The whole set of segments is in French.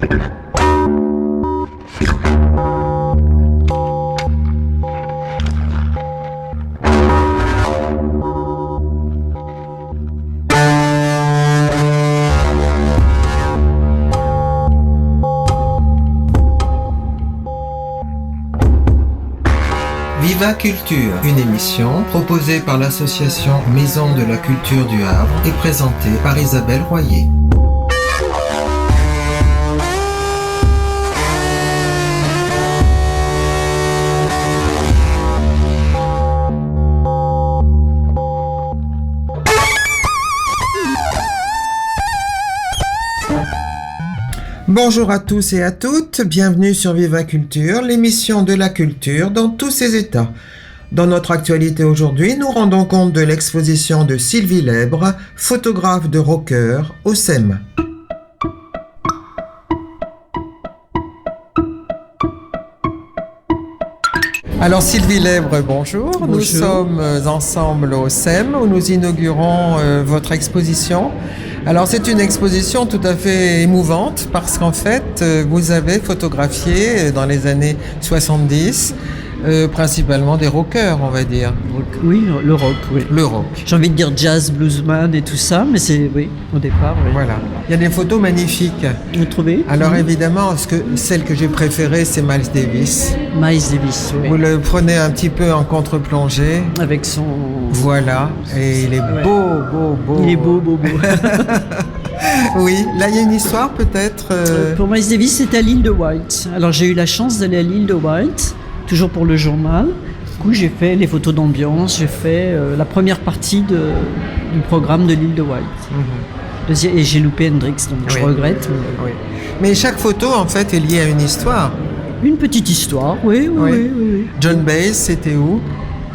Viva Culture, une émission proposée par l'association Maison de la Culture du Havre et présentée par Isabelle Royer. Bonjour à tous et à toutes, bienvenue sur Viva Culture, l'émission de la culture dans tous ses états. Dans notre actualité aujourd'hui, nous rendons compte de l'exposition de Sylvie Lèbre, photographe de rocker, au SEM. Alors Sylvie Lèbre, bonjour. Nous sommes ensemble au SEM où nous inaugurons votre exposition. Alors c'est une exposition tout à fait émouvante parce qu'en fait vous avez photographié dans les années 70 principalement des rockers, on va dire. Oui, le rock, oui. Le rock. J'ai envie de dire jazz, bluesman et tout ça, mais c'est, oui, au départ, oui. Voilà. Il y a des photos magnifiques. Vous trouvez? Alors évidemment, celle que j'ai préférée, c'est Miles Davis. Miles Davis, oui. Vous le prenez un petit peu en contre-plongée. Avec son... Voilà. Et il est beau. Il est beau. Oui, là il y a une histoire peut-être. Pour Miles Davis, c'était à l'île de White. Alors j'ai eu la chance d'aller à l'île de White, toujours pour le journal. Du coup, j'ai fait les photos d'ambiance, j'ai fait la première partie du programme de l'île de White. Et j'ai loupé Hendrix, donc je regrette. Oui. Mais chaque photo, en fait, est liée à une histoire. Une petite histoire, oui. John Baez, c'était où ?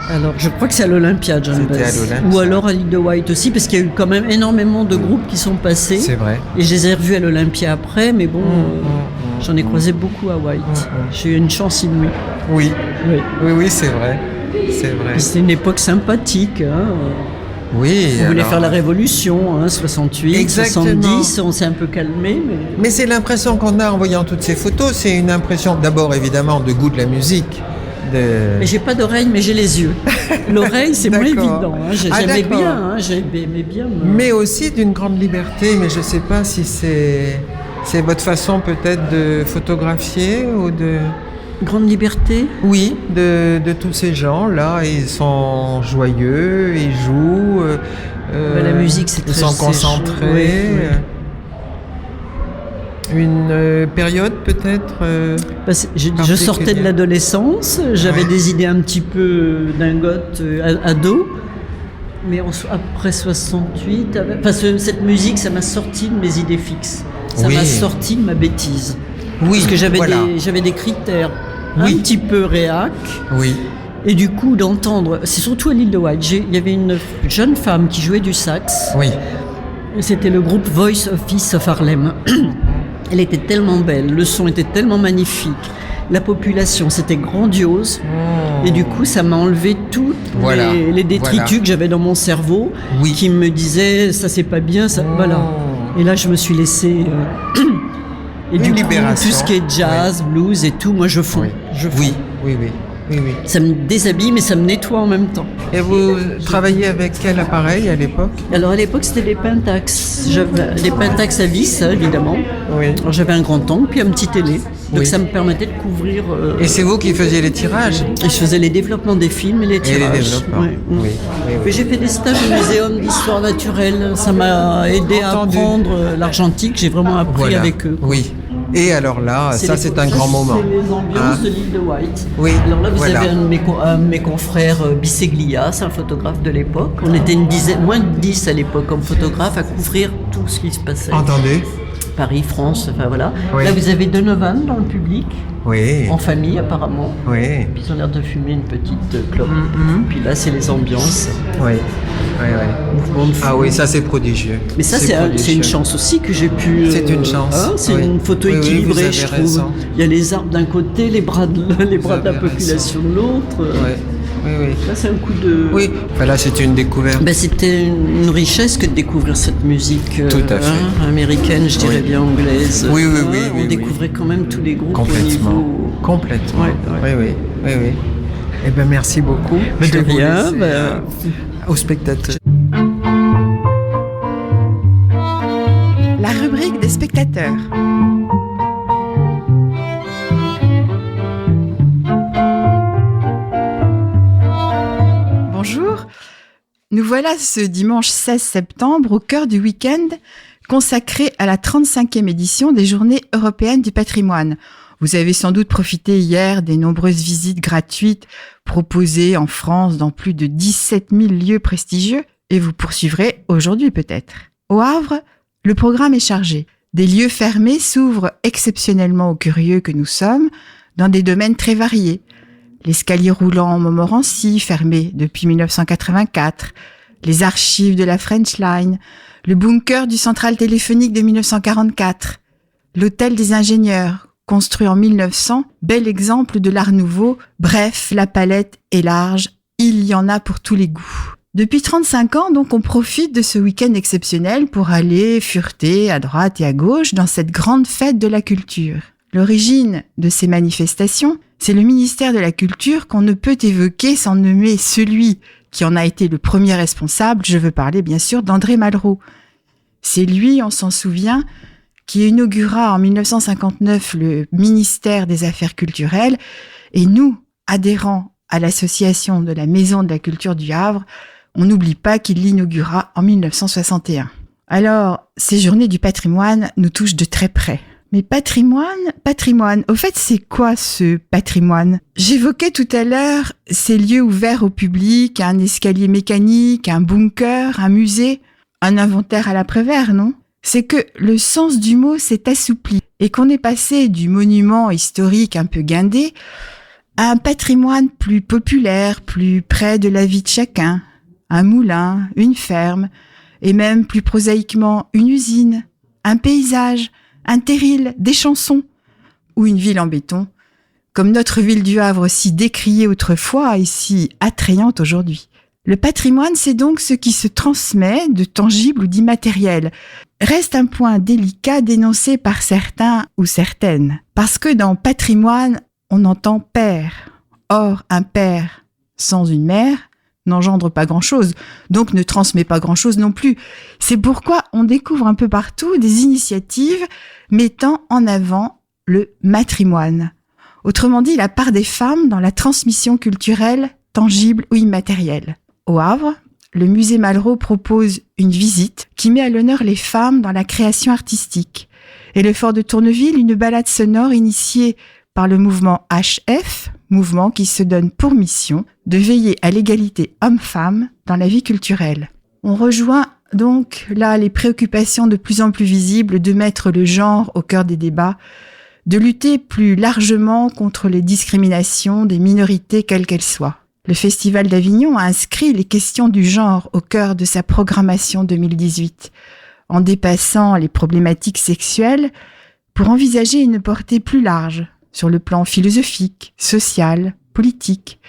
Alors, je crois que c'est à l'Olympia, John Baez. C'était à l'Olympia. Ou alors à l'île de White aussi, parce qu'il y a eu quand même énormément de groupes qui sont passés. C'est vrai. Et je les ai revus à l'Olympia après, mais bon, j'en ai croisé beaucoup à White. J'ai eu une chance inouïe. Oui, c'est vrai. C'était une époque sympathique. Hein. Oui. On voulait faire la révolution, 68, exactement. 70, on s'est un peu calmé. Mais c'est l'impression qu'on a en voyant toutes ces photos. C'est une impression d'abord évidemment de goût de la musique. Mais j'ai pas d'oreille, mais j'ai les yeux. L'oreille, c'est moins évident. J'aimais bien. Mais aussi d'une grande liberté. Mais je sais pas si c'est votre façon peut-être de photographier ou de... Grande liberté ? Oui, de tous ces gens-là. Ils sont joyeux, ils jouent. La musique, c'est très... Ils sont concentrés. Une période peut-être je sortais de l'adolescence, j'avais des idées un petit peu dingotes ado, mais après 68, cette musique, ça m'a sorti de mes idées fixes, ça m'a sorti de ma bêtise. Oui, parce que j'avais des critères un petit peu réac. Oui. Et du coup, d'entendre, c'est surtout à l'île de White, il y avait une jeune femme qui jouait du sax. Oui. C'était le groupe Voice Office of Harlem. Elle était tellement belle, le son était tellement magnifique, la population c'était grandiose, et du coup ça m'a enlevé tous les détritus que j'avais dans mon cerveau, qui me disaient ça c'est pas bien, ça, voilà. Et là je me suis laissée... et du coup, tout ce qui est jazz, blues et tout, moi je fonds. Oui. Ça me déshabille, mais ça me nettoie en même temps. Et vous travailliez avec quel appareil à l'époque ? Alors à l'époque, c'était les Pentax. J'avais les Pentax à vis, évidemment. Oui. Alors, j'avais un grand angle, puis un petit télé. Donc ça me permettait de couvrir... Et c'est vous qui faisiez les tirages ? Et je faisais les développements des films et les tirages. Mais j'ai fait des stages au Muséum d'histoire naturelle. Ça m'a aidé à apprendre l'argentique. J'ai vraiment appris avec eux. Oui. Et alors là, c'est un grand moment. C'est les ambiances de l'île de White. Oui. Alors là, vous avez un de mes confrères, Bisseglia, c'est un photographe de l'époque. On était une dizaine, moins de 10 à l'époque comme photographe à couvrir tout ce qui se passait. Entendez ? Paris, France, enfin voilà. Oui. Là, vous avez Donovan dans le public. Oui. En famille, apparemment. Oui. Puis ils ont l'air de fumer une petite clope. Puis là, c'est les ambiances. Oui. Ah oui, ça c'est prodigieux. Mais ça, c'est une chance aussi que j'ai pu... C'est une chance. C'est une photo équilibrée, je trouve. Il y a les arbres d'un côté, les bras de la population de l'autre. Là, c'est un coup de... Oui, là, c'était une découverte. C'était une richesse que de découvrir cette musique tout à fait. Américaine, je dirais bien anglaise. Oui. On découvrait quand même tous les groupes complètement. au niveau... Complètement. Oui. Eh bien, merci beaucoup. De rien. Aux spectateurs. La rubrique des spectateurs. Bonjour, nous voilà ce dimanche 16 septembre au cœur du week-end consacré à la 35e édition des Journées européennes du patrimoine. Vous avez sans doute profité hier des nombreuses visites gratuites proposées en France dans plus de 17 000 lieux prestigieux et vous poursuivrez aujourd'hui peut-être. Au Havre, le programme est chargé. Des lieux fermés s'ouvrent exceptionnellement aux curieux que nous sommes dans des domaines très variés. L'escalier roulant en Montmorency, fermé depuis 1984, les archives de la French Line, le bunker du central téléphonique de 1944, l'hôtel des ingénieurs, construit en 1900, bel exemple de l'art nouveau. Bref, la palette est large, il y en a pour tous les goûts. Depuis 35 ans, donc, on profite de ce week-end exceptionnel pour aller fureter à droite et à gauche dans cette grande fête de la culture. L'origine de ces manifestations, c'est le ministère de la Culture qu'on ne peut évoquer sans nommer celui qui en a été le premier responsable. Je veux parler bien sûr d'André Malraux. C'est lui, on s'en souvient, qui inaugura en 1959 le ministère des Affaires culturelles et nous, adhérents à l'association de la Maison de la Culture du Havre, on n'oublie pas qu'il l'inaugura en 1961. Alors, ces journées du patrimoine nous touchent de très près. Mais patrimoine, au fait, c'est quoi ce patrimoine ? J'évoquais tout à l'heure ces lieux ouverts au public, un escalier mécanique, un bunker, un musée, un inventaire à l'après-vert, non ? C'est que le sens du mot s'est assoupli et qu'on est passé du monument historique un peu guindé à un patrimoine plus populaire, plus près de la vie de chacun. Un moulin, une ferme, et même plus prosaïquement une usine, un paysage, un terril, des chansons, ou une ville en béton, comme notre ville du Havre si décriée autrefois et si attrayante aujourd'hui. Le patrimoine, c'est donc ce qui se transmet de tangible ou d'immatériel. Reste un point délicat dénoncé par certains ou certaines, parce que dans patrimoine, on entend père. Or, un père sans une mère n'engendre pas grand-chose, donc ne transmet pas grand-chose non plus. C'est pourquoi on découvre un peu partout des initiatives mettant en avant le matrimoine. Autrement dit, la part des femmes dans la transmission culturelle, tangible ou immatérielle. Au Havre, le musée Malraux propose une visite qui met à l'honneur les femmes dans la création artistique. Et le fort de Tourneville, une balade sonore initiée par le mouvement HF, mouvement qui se donne pour mission de veiller à l'égalité homme-femme dans la vie culturelle. On rejoint donc là les préoccupations de plus en plus visibles de mettre le genre au cœur des débats, de lutter plus largement contre les discriminations des minorités quelles qu'elles soient. Le Festival d'Avignon a inscrit les questions du genre au cœur de sa programmation 2018, en dépassant les problématiques sexuelles pour envisager une portée plus large sur le plan philosophique, social, politique.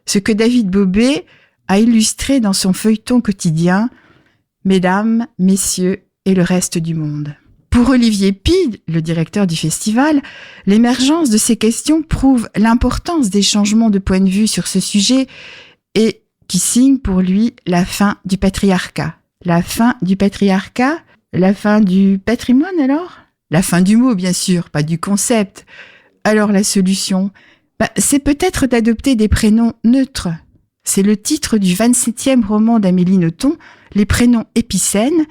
Ce que David Bobet a illustré dans son feuilleton quotidien « Mesdames, Messieurs et le reste du monde ». Pour Olivier Pide, le directeur du festival, l'émergence de ces questions prouve l'importance des changements de point de vue sur ce sujet et qui signe pour lui la fin du patriarcat. La fin du patriarcat ? La fin du patrimoine alors ? La fin du mot bien sûr, pas du concept. Alors la solution ? C'est peut-être d'adopter des prénoms neutres. C'est le titre du 27e roman d'Amélie Nothomb, Les prénoms épicènes,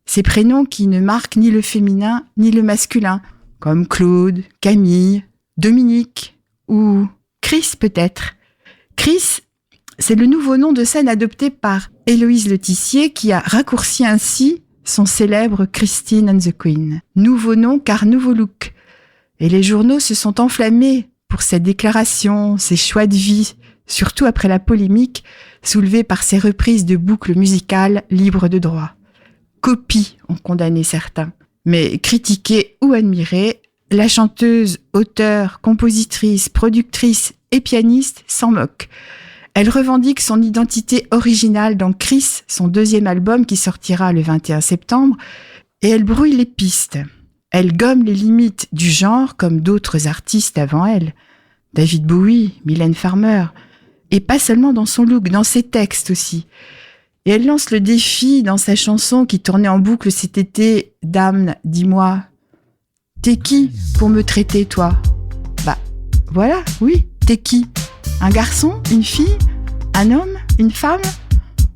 ces prénoms qui ne marquent ni le féminin ni le masculin, comme Claude, Camille, Dominique ou Chris peut-être. Chris, c'est le nouveau nom de scène adopté par Héloïse Letissier qui a raccourci ainsi son célèbre Christine and the Queen. Nouveau nom car nouveau look. Et les journaux se sont enflammés pour cette déclaration, ces choix de vie, surtout après la polémique soulevée par ces reprises de boucles musicales libres de droit. Copie ont condamné certains, mais critiquée ou admirée, la chanteuse, auteure, compositrice, productrice et pianiste s'en moque. Elle revendique son identité originale dans Chris, son deuxième album qui sortira le 21 septembre, et elle brouille les pistes. Elle gomme les limites du genre comme d'autres artistes avant elle. David Bowie, Mylène Farmer, et pas seulement dans son look, dans ses textes aussi. Et elle lance le défi dans sa chanson qui tournait en boucle cet été, « Dame, dis-moi, t'es qui pour me traiter, toi ?» Bah, voilà, oui, t'es qui ? Un garçon ? Une fille ? Un homme ? Une femme ?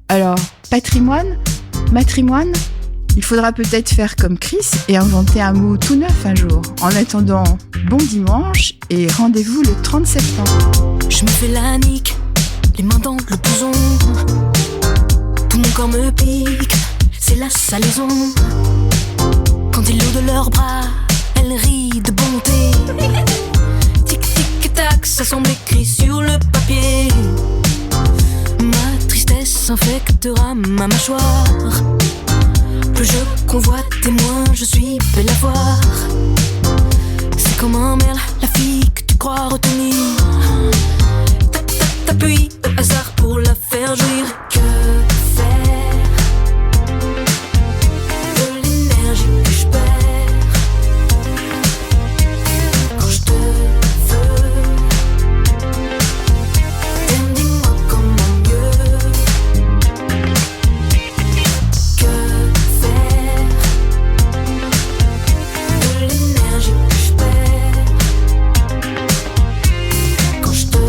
Alors, patrimoine ? Matrimoine ? Il faudra peut-être faire comme Chris et inventer un mot tout neuf un jour. En attendant, bon dimanche et rendez-vous le 30 septembre. Je me fais la nique, les mains dans le blouson. Tout mon corps me pique, c'est la salaison. Quand ils l'ont de leurs bras, elle rit de bonté. Tic tic tac, ça semble écrit sur le papier. Ma tristesse infectera ma mâchoire. Plus je convoite et moins je suis belle à voir. C'est comme un merle, la fille que tu crois retenir. T'appuies au hasard pour la faire jouir. Que faire de l'énergie que je perds quand je te veux? Dis-moi comment mieux. Que faire de l'énergie que je perds quand je te veux?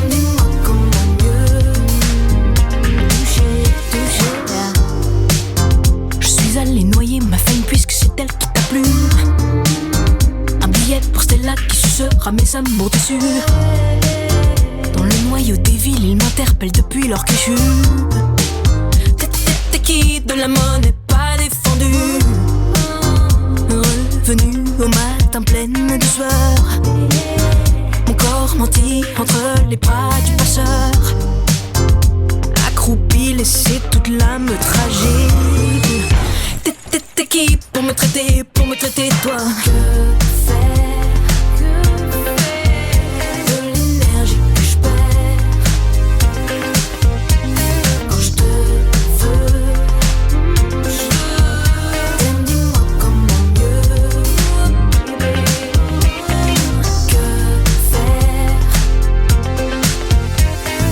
Dis-moi comment mieux. Toucher. Je suis allée noyer ma femme puisque c'est elle qui t'a plu. Un billet pour Stella qui sucera mes amours déçus. Dans le noyau des villes, ils m'interpellent depuis leur cul. T'es qui de la monnaie pas défendue? Revenu au matin pleine de sueur. Mon corps menti entre les bras du passeur. Accroupi, laissé toute l'âme tragique. T'es qui pour me traiter toi? Que faire de l'énergie que je perds quand je te veux? Dis-moi comment mieux. Que faire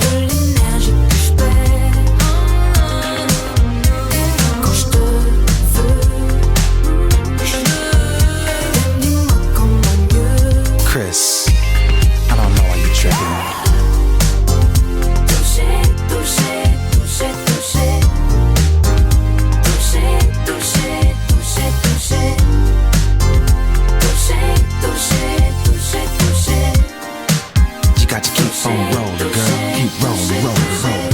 de l'énergie que je perds quand je te veux? Dis-moi comment mieux. Chris, I don't know why you tripping. Toucher, toucher, toucher, toucher. Toucher, toucher, toucher, toucher. Toucher, toucher, toucher, toucher. You got to keep on rolling, girl. Keep rolling, rolling, rolling.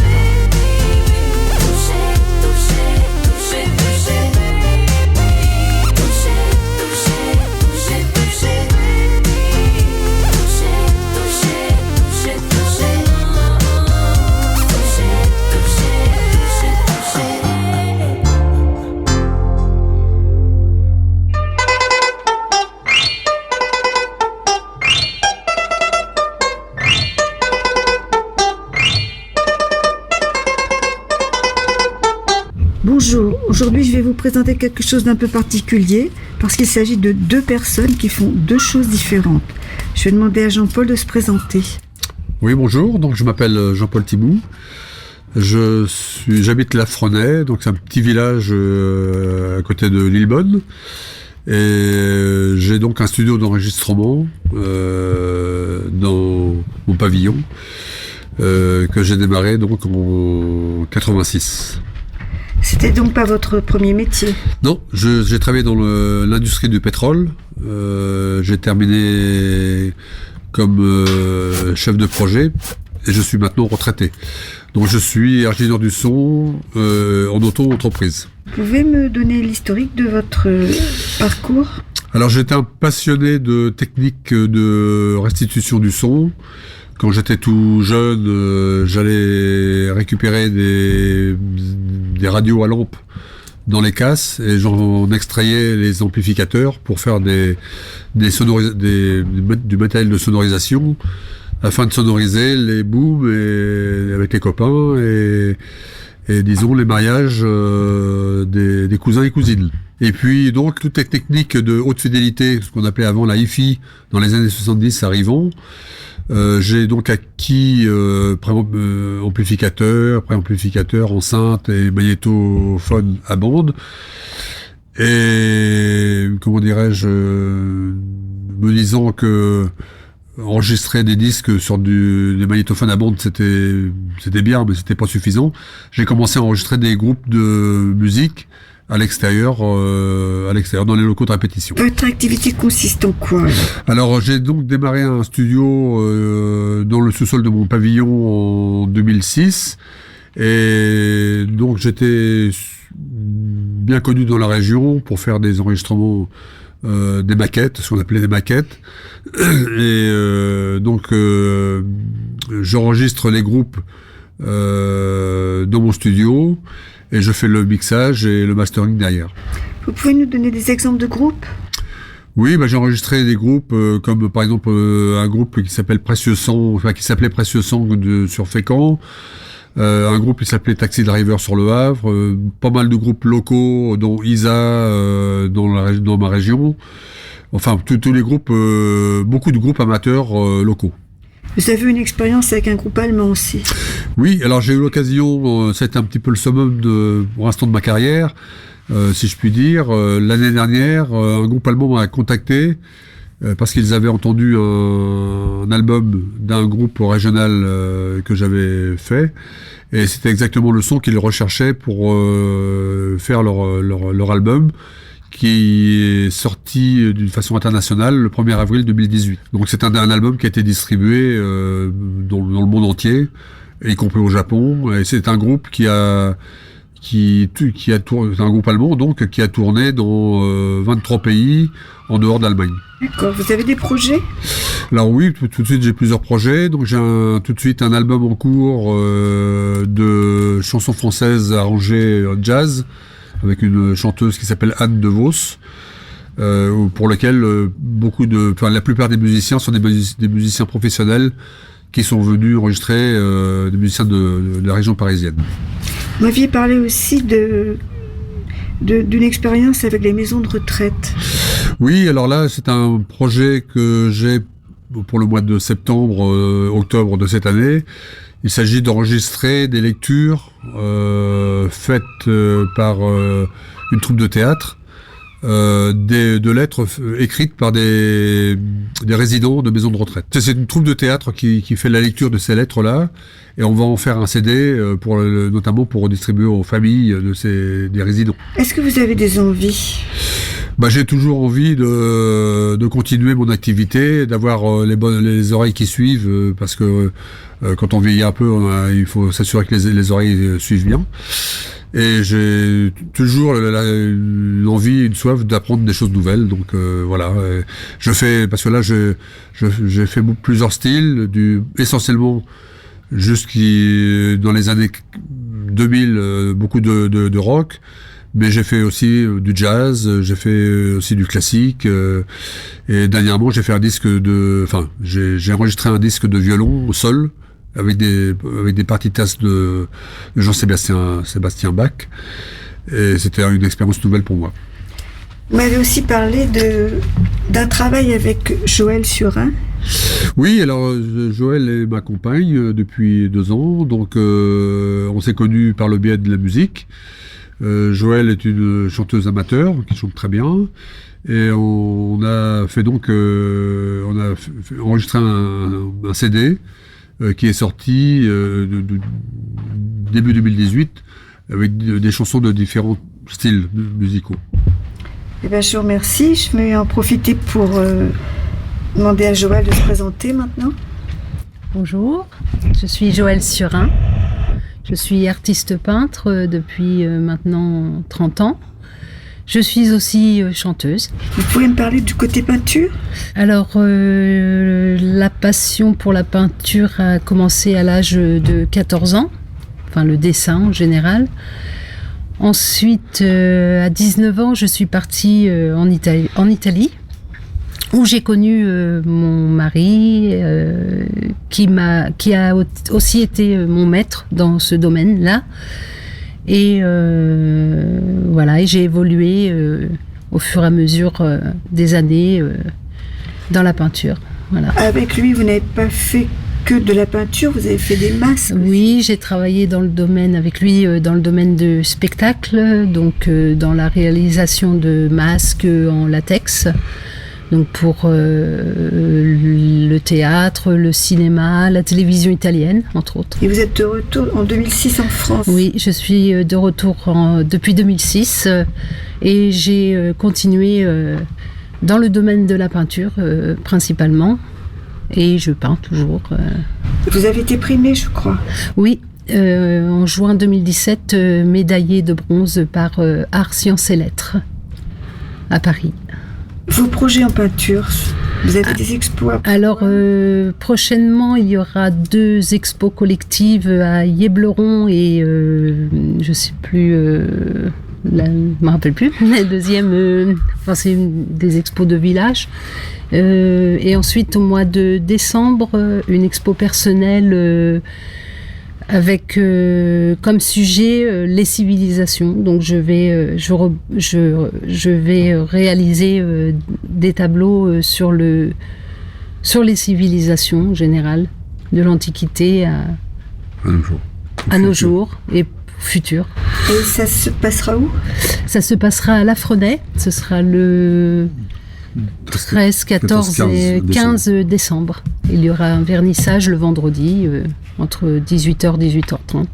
Toucher, toucher, toucher, toucher. Toucher, toucher, toucher, toucher. Toucher, toucher, toucher, toucher. Toucher, toucher, toucher, toucher. Bonjour, aujourd'hui je vais vous présenter quelque chose d'un peu particulier parce qu'il s'agit de deux personnes qui font deux choses différentes. Je vais demander à Jean-Paul de se présenter. Oui, bonjour, donc je m'appelle Jean-Paul Thibou. J'habite Lafrenais, donc c'est un petit village à côté de Lillebonne. Et j'ai donc un studio d'enregistrement dans mon pavillon que j'ai démarré donc en 86. C'était donc pas votre premier métier? Non, j'ai travaillé dans l'industrie du pétrole. J'ai terminé comme chef de projet et je suis maintenant retraité. Donc je suis ingénieur du son en auto-entreprise. Vous pouvez me donner l'historique de votre parcours? Alors j'étais un passionné de techniques de restitution du son. Quand j'étais tout jeune, j'allais récupérer des radios à lampe dans les casses et j'en extrayais les amplificateurs pour faire du matériel de sonorisation afin de sonoriser les booms avec les copains et disons les mariages des cousins et cousines. Et puis donc toutes les techniques de haute fidélité, ce qu'on appelait avant la hi-fi dans les années 70 arrivant, j'ai donc acquis amplificateur, préamplificateur, enceinte et magnétophone à bande. Et comment dirais-je, me disant que enregistrer des disques sur des magnétophones à bande c'était bien, mais c'était pas suffisant. J'ai commencé à enregistrer des groupes de musique à l'extérieur, dans les locaux de répétition. Votre activité consiste en quoi? Alors, j'ai donc démarré un studio dans le sous-sol de mon pavillon en 2006, et donc j'étais bien connu dans la région pour faire des enregistrements, des maquettes, ce qu'on appelait des maquettes, et donc j'enregistre les groupes dans mon studio. Et je fais le mixage et le mastering derrière. Vous pouvez nous donner des exemples de groupes? Oui, j'ai enregistré des groupes comme par exemple un groupe qui s'appelait Précieux Sang sur Fécamp, un groupe qui s'appelait Taxi Driver sur Le Havre, pas mal de groupes locaux dont Isa dans ma région. Enfin, tous les groupes, beaucoup de groupes amateurs locaux. Vous avez eu une expérience avec un groupe allemand aussi? Oui, alors j'ai eu l'occasion, c'était un petit peu le summum pour l'instant de ma carrière, si je puis dire. L'année dernière, un groupe allemand m'a contacté parce qu'ils avaient entendu un album d'un groupe régional que j'avais fait, et c'était exactement le son qu'ils recherchaient pour faire leur album, qui est sorti d'une façon internationale le 1er avril 2018. Donc c'est un album qui a été distribué dans le monde entier, y compris au Japon. Et c'est un groupe c'est un groupe allemand donc qui a tourné dans 23 pays en dehors de l'Allemagne. D'accord. Vous avez des projets? Alors oui, tout de suite j'ai plusieurs projets. Donc j'ai tout de suite un album en cours de chansons françaises arrangées jazz, avec une chanteuse qui s'appelle Anne de Vos, pour lequel la plupart des musiciens sont des musiciens professionnels qui sont venus enregistrer, des musiciens de la région parisienne. Vous m'aviez parlé aussi d'une expérience avec les maisons de retraite. Oui, alors là, c'est un projet que j'ai pour le mois de octobre de cette année. Il s'agit d'enregistrer des lectures faites par une troupe de théâtre, de lettres écrites par des résidents de maisons de retraite. C'est une troupe de théâtre qui fait la lecture de ces lettres-là, et on va en faire un CD notamment pour redistribuer aux familles des résidents. Est-ce que vous avez des envies? J'ai toujours envie de continuer mon activité, d'avoir les oreilles qui suivent, parce que quand on vieillit un peu, il faut s'assurer que les oreilles suivent bien. Et j'ai toujours l'envie, une soif d'apprendre des choses nouvelles. Donc voilà, parce que là j'ai fait plusieurs styles, essentiellement dans les années 2000, beaucoup de rock. Mais j'ai fait aussi du jazz, j'ai fait aussi du classique, et dernièrement j'ai fait j'ai enregistré un disque de violon au sol avec des partitas de Jean-Sébastien Bach, et c'était une expérience nouvelle pour moi. Vous m'avez aussi parlé d'un travail avec Joël Surin. Oui, alors Joël est ma compagne depuis 2 ans, donc on s'est connus par le biais de la musique. Joël est une chanteuse amateur qui chante très bien, et on a enregistré un CD qui est sorti début 2018 avec des chansons de différents styles musicaux. Je vous remercie. Je vais en profiter pour demander à Joël de se présenter maintenant. Bonjour, je suis Joël Surin. Je suis artiste peintre depuis maintenant 30 ans. Je suis aussi chanteuse. Vous pouvez me parler du côté peinture? Alors, la passion pour la peinture a commencé à l'âge de 14 ans, enfin le dessin en général. Ensuite, à 19 ans, je suis partie en Italie, où j'ai connu mon mari, qui a aussi été mon maître dans ce domaine-là. Et voilà, et j'ai évolué au fur et à mesure des années dans la peinture. Voilà. Avec lui, vous n'avez pas fait que de la peinture, vous avez fait des masques? Oui, j'ai travaillé avec lui dans le domaine de spectacle, donc dans la réalisation de masques en latex, donc pour le théâtre, le cinéma, la télévision italienne, entre autres. Et vous êtes de retour en 2006 en France? Oui, je suis de retour depuis 2006 et j'ai continué dans le domaine de la peinture principalement. Et je peins toujours. Vous avez été primée, je crois. Oui, en juin 2017, médaillée de bronze par Arts, Sciences et Lettres à Paris. Vos projets en peinture, vous avez des expos? Alors, prochainement, il y aura 2 expos collectives à Yébleron et je ne sais plus... je ne me rappelle plus. La deuxième, c'est des expos de village. Et ensuite, au mois de décembre, une expo personnelle avec comme sujet les civilisations. Donc, je vais réaliser des tableaux sur les civilisations en général, de l'Antiquité à nos jours et futurs. Et ça se passera où? Ça se passera à La Frenay. Ce sera le 13, 14 et 15 décembre. Il y aura un vernissage le vendredi entre 18h et 18h30.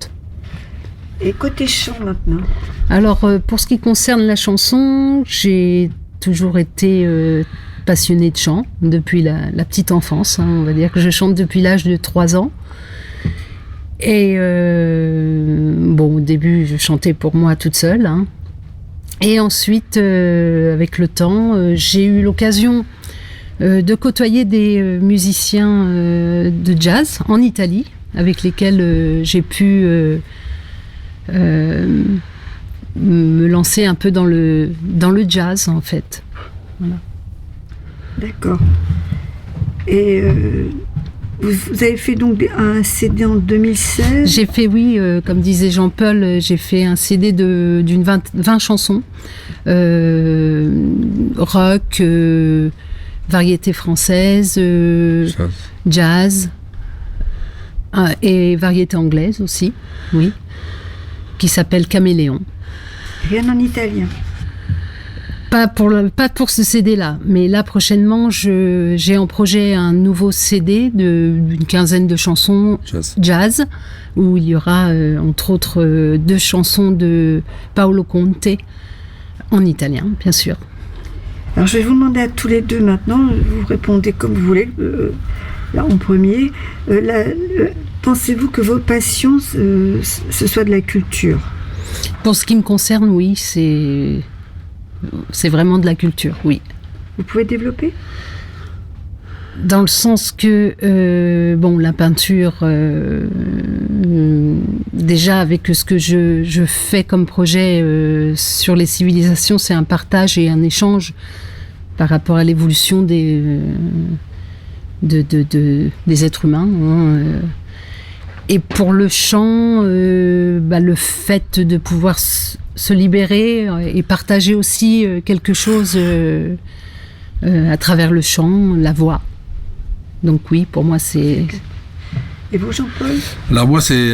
Et côté chant maintenant? Alors, pour ce qui concerne la chanson, j'ai toujours été passionnée de chant depuis la petite enfance. On va dire que je chante depuis l'âge de 3 ans. Et au début, je chantais pour moi toute seule. Et ensuite, avec le temps, j'ai eu l'occasion de côtoyer des musiciens de jazz en Italie, avec lesquels j'ai pu me lancer un peu dans le jazz, en fait. Voilà. D'accord. Et vous avez fait donc un CD en 2016? J'ai fait, oui, comme disait Jean-Paul, j'ai fait un CD d'une 20 chansons, rock, variété française, jazz, et variété anglaise aussi, oui, qui s'appelle Caméléon. Rien en italien? Pas pour ce CD-là, mais là prochainement, j'ai en projet un nouveau CD d'une quinzaine de chansons jazz, où il y aura entre autres 2 chansons de Paolo Conte en italien, bien sûr. Alors je vais vous demander à tous les deux maintenant, vous répondez comme vous voulez, là en premier. Pensez-vous que vos passions, ce soit de la culture? Pour ce qui me concerne, oui, c'est vraiment de la culture, oui. Vous pouvez développer? Dans le sens que, la peinture, déjà avec ce que je fais comme projet sur les civilisations, c'est un partage et un échange par rapport à l'évolution des êtres humains. Et pour le chant, le fait de pouvoir se libérer et partager aussi quelque chose à travers le chant, la voix. Donc oui, pour moi c'est... Et vous, Jean-Paul? Alors moi, c'est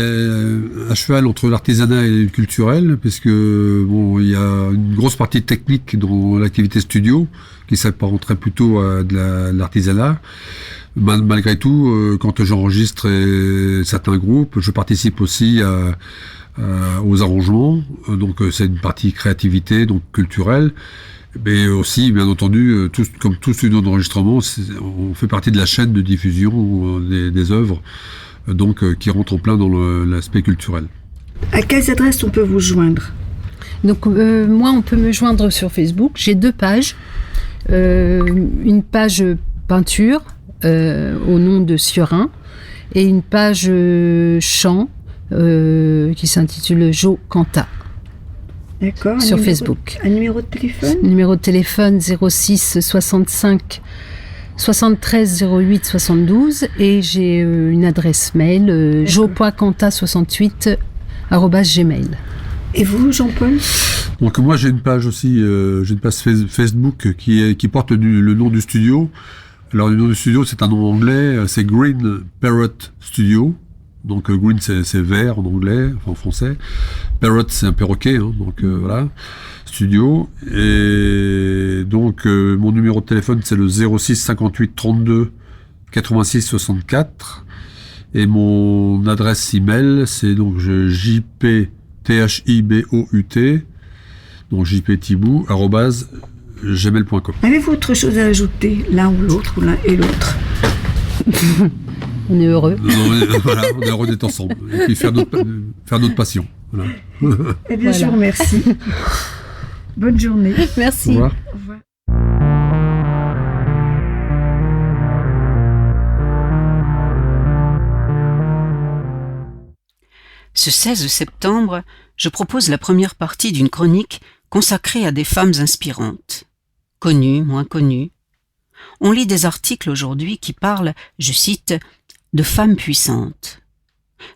à cheval entre l'artisanat et le culturel, puisque il y a une grosse partie technique dans l'activité studio qui s'apparenterait plutôt à de l'artisanat. Malgré tout, quand j'enregistre certains groupes, je participe aussi aux arrangements. Donc c'est une partie créativité, donc culturelle. Mais aussi, bien entendu, comme tout studio d'enregistrement, on fait partie de la chaîne de diffusion des œuvres, donc qui rentrent en plein dans l'aspect culturel. À quelles adresses on peut vous joindre? Donc moi, on peut me joindre sur Facebook. J'ai 2 pages. Une page peinture au nom de Siorin et une page chant qui s'intitule Jo Canta. D'accord. Sur Facebook. Un numéro de téléphone ? Numéro de téléphone 06 65 73 08 72 et j'ai une adresse mail jo.canta68@gmail. Et vous, Jean-Paul ? Donc moi j'ai une page aussi, j'ai une page Facebook qui porte le nom du studio. Alors le nom du studio c'est un nom anglais, c'est Green Parrot Studio. Donc green c'est vert en anglais, enfin en français. Parrot c'est un perroquet, hein, donc voilà. Studio. Et donc mon numéro de téléphone c'est le 06 58 32 86 64. Et mon adresse email c'est donc jptibout, donc jptibou@gmail.com. Avez-vous autre chose à ajouter, l'un ou l'autre, ou l'un et l'autre ? On est heureux. Voilà, on est heureux d'être ensemble. Et puis faire notre passion. Voilà. Eh bien, je vous remercie. Bonne journée. Merci. Au revoir. Au revoir. Ce 16 septembre, je propose la première partie d'une chronique consacrée à des femmes inspirantes. Connues, moins connues. On lit des articles aujourd'hui qui parlent, je cite, de femmes puissantes.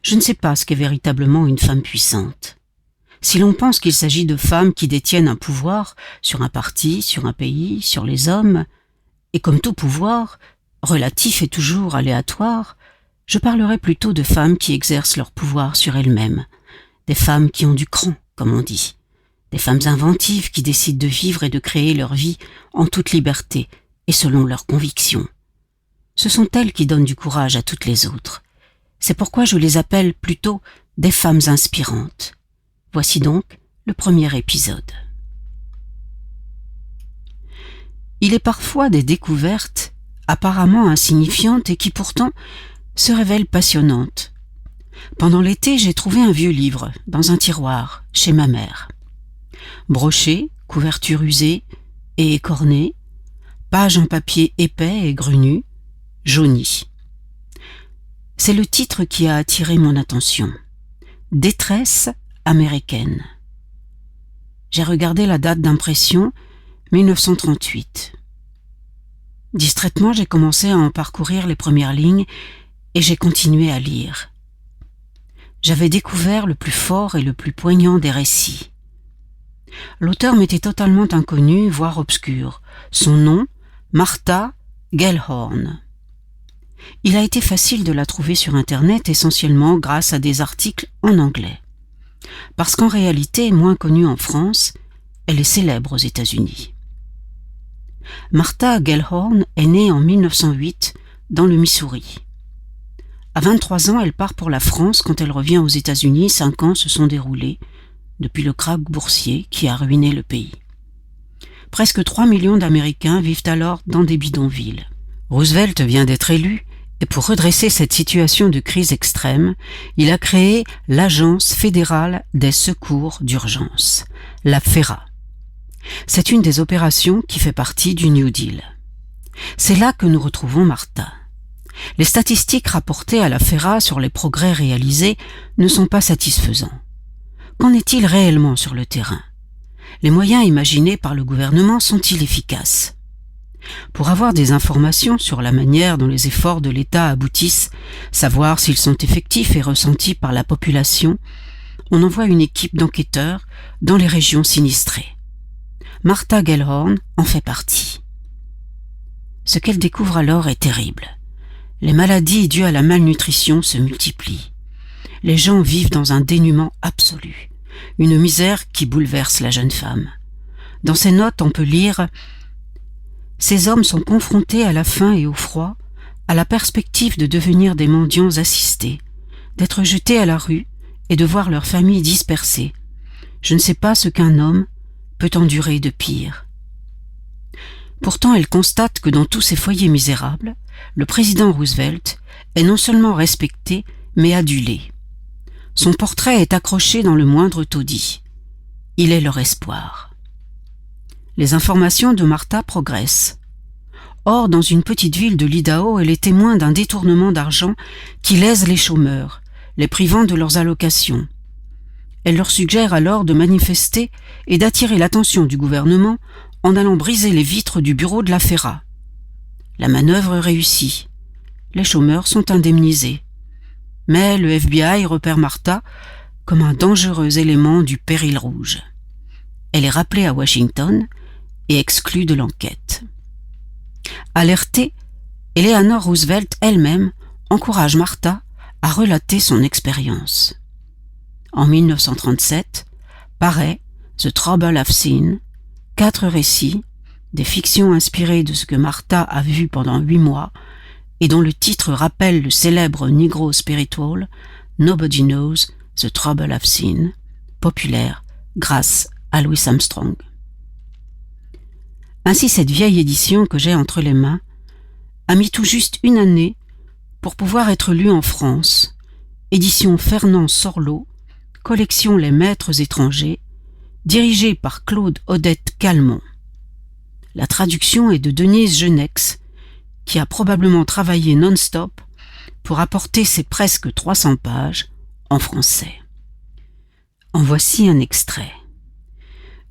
Je ne sais pas ce qu'est véritablement une femme puissante. Si l'on pense qu'il s'agit de femmes qui détiennent un pouvoir sur un parti, sur un pays, sur les hommes, et comme tout pouvoir, relatif et toujours aléatoire, je parlerai plutôt de femmes qui exercent leur pouvoir sur elles-mêmes, des femmes qui ont du cran, comme on dit, des femmes inventives qui décident de vivre et de créer leur vie en toute liberté et selon leurs convictions. Ce sont elles qui donnent du courage à toutes les autres. C'est pourquoi je les appelle plutôt des femmes inspirantes. Voici donc le premier épisode. Il est parfois des découvertes apparemment insignifiantes et qui pourtant se révèlent passionnantes. Pendant l'été, j'ai trouvé un vieux livre dans un tiroir chez ma mère. Broché, couverture usée et écornée, page en papier épais et grenu, jauni. C'est le titre qui a attiré mon attention. Détresse américaine. J'ai regardé la date d'impression, 1938. Distraitement, j'ai commencé à en parcourir les premières lignes et j'ai continué à lire. J'avais découvert le plus fort et le plus poignant des récits. L'auteur m'était totalement inconnu, voire obscur. Son nom, Martha Gellhorn. Il a été facile de la trouver sur Internet, essentiellement grâce à des articles en anglais. Parce qu'en réalité, moins connue en France, elle est célèbre aux États-Unis. Martha Gellhorn est née en 1908 dans le Missouri. À 23 ans, elle part pour la France. Quand elle revient aux États-Unis, 5 ans se sont déroulés depuis le krach boursier qui a ruiné le pays. Presque 3 millions d'Américains vivent alors dans des bidonvilles. Roosevelt vient d'être élu et pour redresser cette situation de crise extrême, il a créé l'Agence fédérale des secours d'urgence, la FERA. C'est une des opérations qui fait partie du New Deal. C'est là que nous retrouvons Martha. Les statistiques rapportées à la FERA sur les progrès réalisés ne sont pas satisfaisants. Qu'en est-il réellement sur le terrain ? Les moyens imaginés par le gouvernement sont-ils efficaces ? Pour avoir des informations sur la manière dont les efforts de l'État aboutissent, savoir s'ils sont effectifs et ressentis par la population, on envoie une équipe d'enquêteurs dans les régions sinistrées. Martha Gellhorn en fait partie. Ce qu'elle découvre alors est terrible. Les maladies dues à la malnutrition se multiplient. Les gens vivent dans un dénuement absolu, une misère qui bouleverse la jeune femme. Dans ses notes, on peut lire « Ces hommes sont confrontés à la faim et au froid, à la perspective de devenir des mendiants assistés, d'être jetés à la rue et de voir leur famille dispersée. Je ne sais pas ce qu'un homme peut endurer de pire. » Pourtant, elle constate que dans tous ces foyers misérables, le président Roosevelt est non seulement respecté, mais adulé. Son portrait est accroché dans le moindre taudis. Il est leur espoir. Les informations de Martha progressent. Or, dans une petite ville de l'Idaho, elle est témoin d'un détournement d'argent qui lèse les chômeurs, les privant de leurs allocations. Elle leur suggère alors de manifester et d'attirer l'attention du gouvernement en allant briser les vitres du bureau de la FERA. La manœuvre réussit. Les chômeurs sont indemnisés. Mais le FBI repère Martha comme un dangereux élément du péril rouge. Elle est rappelée à Washington et exclue de l'enquête. Alertée, Eleanor Roosevelt elle-même encourage Martha à relater son expérience. En 1937, paraît The Trouble I've Seen, 4 récits, des fictions inspirées de ce que Martha a vu pendant 8 mois et dont le titre rappelle le célèbre Negro spiritual Nobody Knows The Trouble I've Seen, populaire grâce à Louis Armstrong. Ainsi, cette vieille édition que j'ai entre les mains a mis tout juste 1 année pour pouvoir être lue en France, édition Fernand Sorlot, collection Les Maîtres étrangers, dirigée par Claude Odette Calmont. La traduction est de Denise Genex, qui a probablement travaillé non-stop pour apporter ses presque 300 pages en français. En voici un extrait.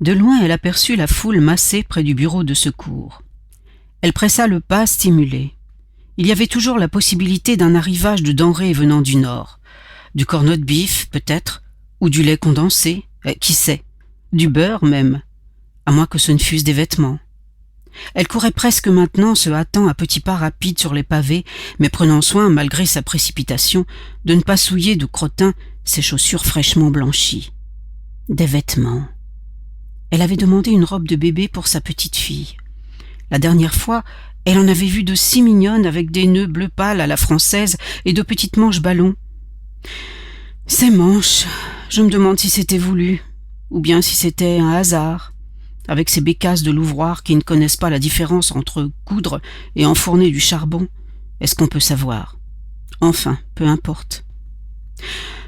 De loin, elle aperçut la foule massée près du bureau de secours. Elle pressa le pas stimulée. Il y avait toujours la possibilité d'un arrivage de denrées venant du nord. Du cornet de bif, peut-être, ou du lait condensé, qui sait, du beurre même, à moins que ce ne fussent des vêtements. Elle courait presque maintenant, se hâtant à petits pas rapides sur les pavés, mais prenant soin, malgré sa précipitation, de ne pas souiller de crottin ses chaussures fraîchement blanchies. Des vêtements. Elle avait demandé une robe de bébé pour sa petite fille. La dernière fois, elle en avait vu de si mignonnes avec des nœuds bleu pâle à la française et de petites manches ballons. Ces manches, je me demande si c'était voulu, ou bien si c'était un hasard, avec ces bécasses de l'ouvroir qui ne connaissent pas la différence entre coudre et enfourner du charbon. Est-ce qu'on peut savoir? Enfin, peu importe.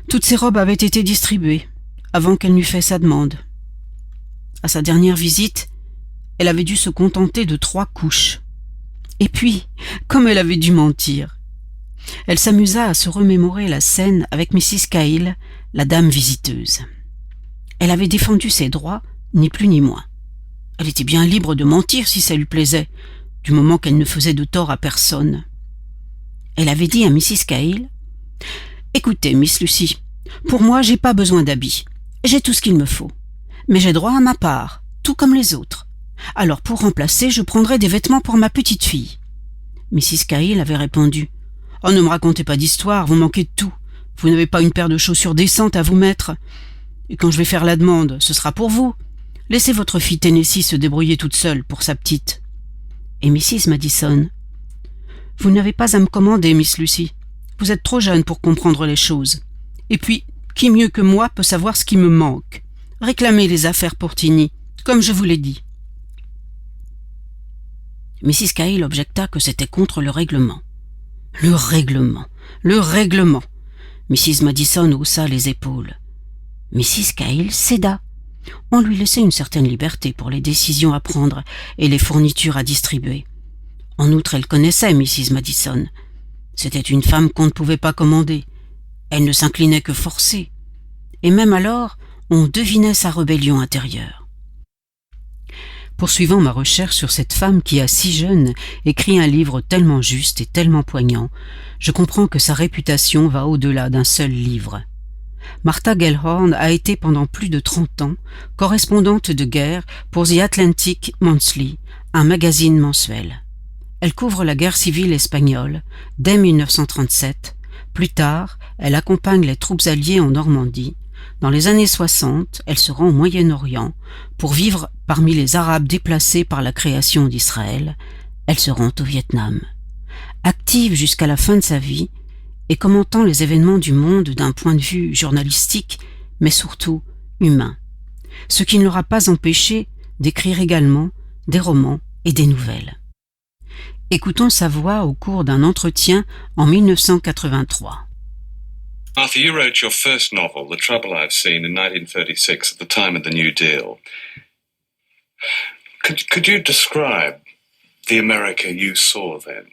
Toutes ces robes avaient été distribuées, avant qu'elle n'eût fait sa demande. À sa dernière visite, elle avait dû se contenter de 3 couches. Et puis, comme elle avait dû mentir, elle s'amusa à se remémorer la scène avec Mrs. Cahill, la dame visiteuse. Elle avait défendu ses droits, ni plus ni moins. Elle était bien libre de mentir si ça lui plaisait, du moment qu'elle ne faisait de tort à personne. Elle avait dit à Mrs. Cahill « Écoutez, Miss Lucy, pour moi, j'ai pas besoin d'habits. J'ai tout ce qu'il me faut. Mais j'ai droit à ma part, tout comme les autres. Alors pour remplacer, je prendrai des vêtements pour ma petite fille. » Mrs. Cahill avait répondu « Oh, ne me racontez pas d'histoire, vous manquez de tout. Vous n'avez pas une paire de chaussures décentes à vous mettre. Et quand je vais faire la demande, ce sera pour vous. Laissez votre fille Tennessee se débrouiller toute seule pour sa petite. » Et Mrs. Madison « Vous n'avez pas à me commander, Miss Lucy. Vous êtes trop jeune pour comprendre les choses. Et puis, qui mieux que moi peut savoir ce qui me manque? Réclamez les affaires pour Tiny, comme je vous l'ai dit. » Mrs. Cahill objecta que c'était contre le règlement. Le règlement, le règlement. Mrs. Madison haussa les épaules. Mrs. Cahill céda. On lui laissait une certaine liberté pour les décisions à prendre et les fournitures à distribuer. En outre, elle connaissait Mrs. Madison. C'était une femme qu'on ne pouvait pas commander. Elle ne s'inclinait que forcée. Et même alors, on devinait sa rébellion intérieure. Poursuivant ma recherche sur cette femme qui, à si jeune, écrit un livre tellement juste et tellement poignant, je comprends que sa réputation va au-delà d'un seul livre. Martha Gellhorn a été pendant plus de 30 ans correspondante de guerre pour The Atlantic Monthly, un magazine mensuel. Elle couvre la guerre civile espagnole dès 1937. Plus tard, elle accompagne les troupes alliées en Normandie. Dans les années 60, elle se rend au Moyen-Orient pour vivre parmi les Arabes déplacés par la création d'Israël. Elle se rend au Vietnam. Active jusqu'à la fin de sa vie et commentant les événements du monde d'un point de vue journalistique, mais surtout humain. Ce qui ne l'aura pas empêché d'écrire également des romans et des nouvelles. Écoutons sa voix au cours d'un entretien en 1983. Arthur, you wrote your first novel, The Trouble I've Seen, in 1936, at the time of the New Deal. Could you describe the America you saw then?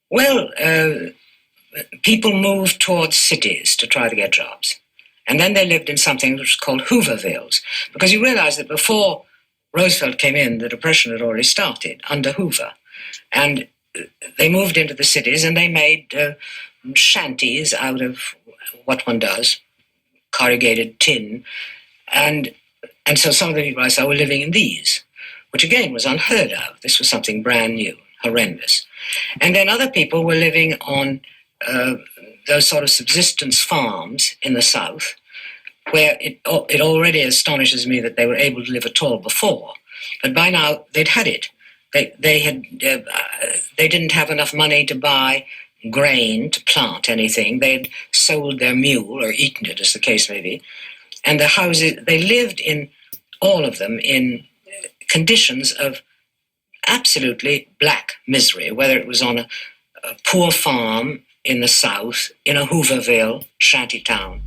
Well, people moved towards cities to try to get jobs. And then they lived in something which was called Hoovervilles, because you realize that before Roosevelt came in, the Depression had already started under Hoover. And they moved into the cities and they made shanties out of what one does, corrugated tin. And so some of the people I saw were living in these, which again was unheard of. This was something brand new, horrendous. And then other people were living on those sort of subsistence farms in the South, where it already astonishes me that they were able to live at all before. But by now, they'd had it. They didn't have enough money to buy grain to plant anything. They'd sold their mule or eaten it, as the case may be. And the houses, they lived in, all of them, in conditions of absolutely black misery, whether it was on a poor farm in the South, in a Hooverville shanty town.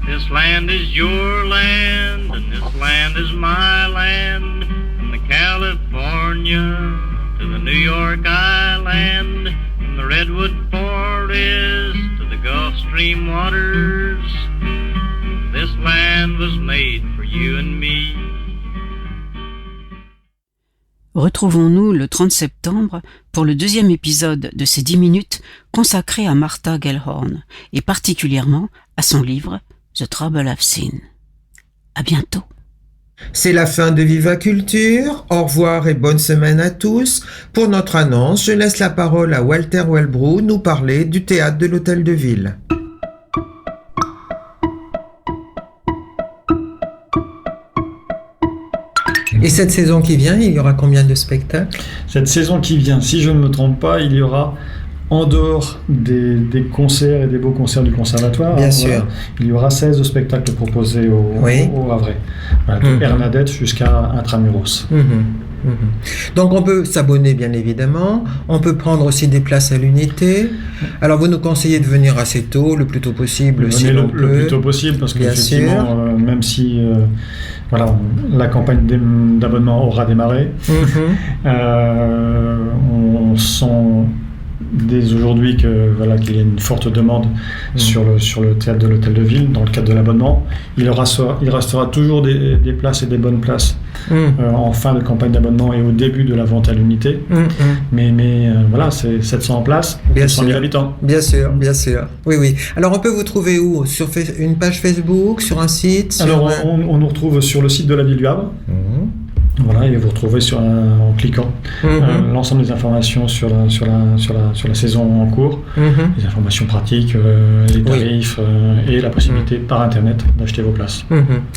This land is your land, and this land is my land. From the California to the New York Island, from the Redwood Forest to the Gulf Stream waters, this land was made for you and me. Retrouvons-nous le 30 septembre pour le deuxième épisode de ces 10 minutes consacré à Martha Gellhorn et particulièrement à son livre The Trouble I've Seen. À bientôt. C'est la fin de Viva Culture. Au revoir et bonne semaine à tous. Pour notre annonce, je laisse la parole à Walter Welbrough nous parler du théâtre de l'Hôtel de Ville. Et cette saison qui vient, il y aura combien de spectacles ? Cette saison qui vient, si je ne me trompe pas, il y aura, en dehors des concerts et des beaux concerts du conservatoire, bien sûr, il y aura 16 spectacles proposés au Havre, de Bernadette jusqu'à Intramuros. Donc on peut s'abonner bien évidemment, on peut prendre aussi des places à l'unité. Alors vous nous conseillez de venir assez tôt, le plus tôt possible si l'on peut. Le plus tôt possible parce que effectivement, même si la campagne d'abonnement aura démarré, on sent dès aujourd'hui qu'il y a une forte demande sur le théâtre de l'Hôtel de Ville dans le cadre de l'abonnement. Il restera toujours des places et des bonnes places en fin de campagne d'abonnement et au début de la vente à l'unité. Mais c'est 700 places, 700 000 habitants. Bien sûr. Oui. Alors on peut vous trouver où ? Sur une page Facebook, sur un site ? Alors on nous retrouve sur le site de la Ville du Havre. Voilà, et vous retrouvez en cliquant l'ensemble des informations sur la saison en cours, les informations pratiques, les tarifs et la possibilité par Internet d'acheter vos places.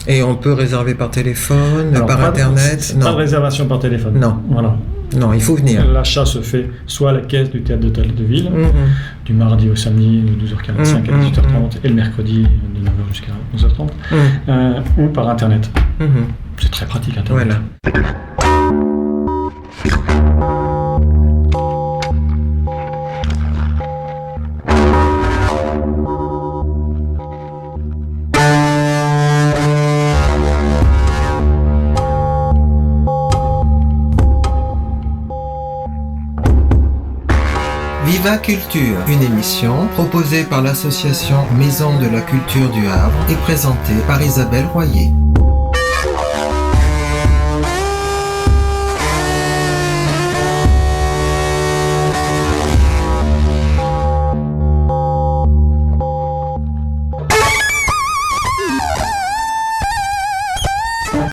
Et on peut réserver par téléphone, par Internet ? Pas de réservation par téléphone. Non. Voilà. Non, il faut venir. L'achat se fait soit à la caisse du théâtre d'Hôtel de Ville, du mardi au samedi de 12h45 à 18h30 et le mercredi de 9h jusqu'à 11h30, ou par Internet. C'est très pratique, Internet. Voilà. Viva Culture, une émission proposée par l'association Maison de la Culture du Havre et présentée par Isabelle Royer.